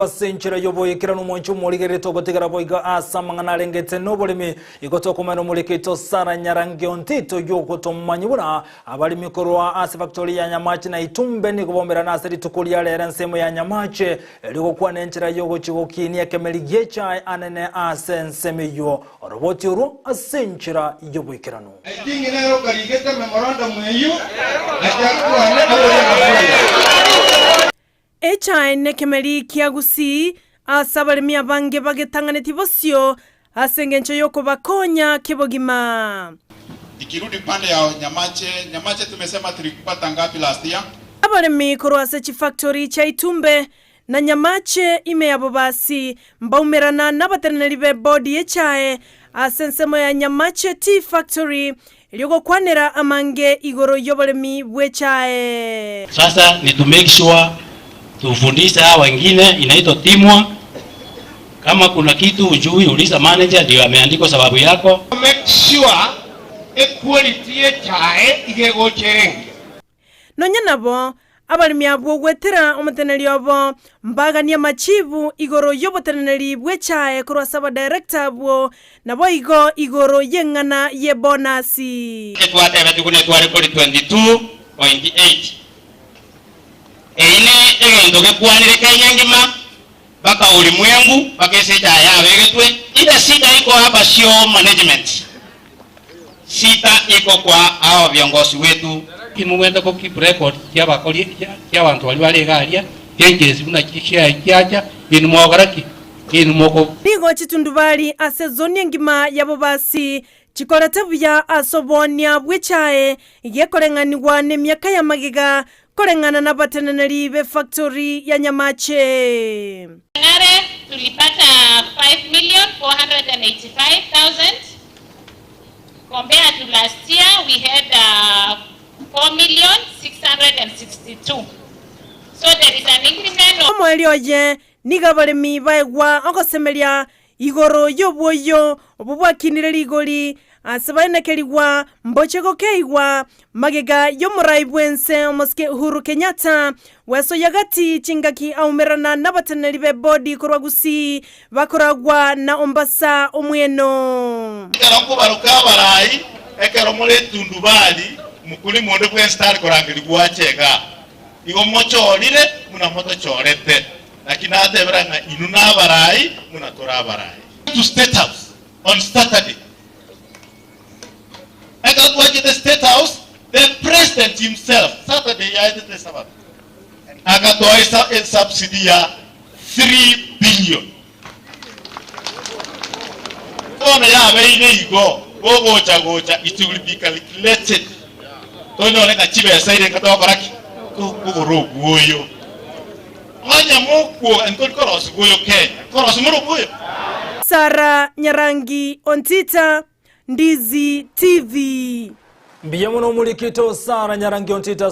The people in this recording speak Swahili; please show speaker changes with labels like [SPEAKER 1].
[SPEAKER 1] Senchira yobo ikirano mwanchu muligereto gotegara boiga asamangana lengete nobolimi igotokomano mulikito sara nyarange ontito yokotomanyibuna abali mikoro ase factory ya Nyamache na Itumbe ni kubombera naseri tukulia lera nsemo ya Nyamache elikokwa nenchira yogo chigokini ya kemeligecha anene ase nsemiyo roboti uru asenchira yobo ikirano
[SPEAKER 2] dingi nayo karigeta memorandum mweyu ajakuwa na
[SPEAKER 3] Echai nekemeli kiagusi asabalimi abange bagetangane bosio asengencho yoko bakonya kibogima.
[SPEAKER 4] Ikirudi pande ya Nyamache tumesema tulipata ngapi last year?
[SPEAKER 3] Abalimi korwase chi factory cha Itumbe na Nyamache ime yabo basi mbaumerana n'abaternali be body echai asensemo ya Nyamache tea factory iliyoko kwanera amange igoro yobalimi bwechae.
[SPEAKER 5] Sasa ni to make sure tufundisha hawa wengine, inaitwa teamwork. Kama kuna kitu ujui uliza manager, ndio ameandika sababu yako.
[SPEAKER 2] Make sure equality echae igegocherenge.
[SPEAKER 3] Nonya nabo abalimi abo gwetera omuteneri obo mbagania machivu igoro yoboteneri bwechae kurwasaba director abo nabo igoro yengana ye bonasi.
[SPEAKER 5] Etwatebe tukune twari kuri 22.8. Eine egendo gekwanire kanyangima baka ulimwengu bakeseja yawe getwe ida sita iko hapa sio management, sita iko kwa hao viongozi wetu kimwenda ko keep record ya bakoli ya bantu bali bale galia yengezi buna kishya kyacha inmogaraki inmoko
[SPEAKER 3] bigo chitundubali ase zone ngima yabo basi chikolete bya asobonia bwechae yekolenganirwa nemyaka ya magiga kolengana na batenanali be factory ya Nyamache.
[SPEAKER 6] Ngare tulipata 5,485,000 compared to last year we had 4,662. So there is an increment of
[SPEAKER 3] Omwelioje nigabalemi baegwa okosemelia igoro yoboyo obubwakinire ligoli asabainekeliwa mbocheko keiwa magega yomuraibwense omoske Uhuru Kenyatta weso yagati chingaki aumerana nabateneri be body korwagusi bakoragwa na ombasa omweno
[SPEAKER 4] Ekero kubaruka barai ekero mole tundubali mukuli monde kwe star korangiri gwachega igo mochorire muna moto chorete lakini ateberanga inuna barai muna tora barai to State House on Saturday. I got watch the State House, the president himself, Saturday, I did the Sabbath. I got a subsidy 3 billion. Gocha, it will be calculated. Don't know like a chief side and Katakaraki. Go, and good cross, go, okay. Cross Muru.
[SPEAKER 3] Sara Nyarangi Ontita Ndizi TV.
[SPEAKER 1] Biyamuno mulikito Sara Nyarangi Ontita.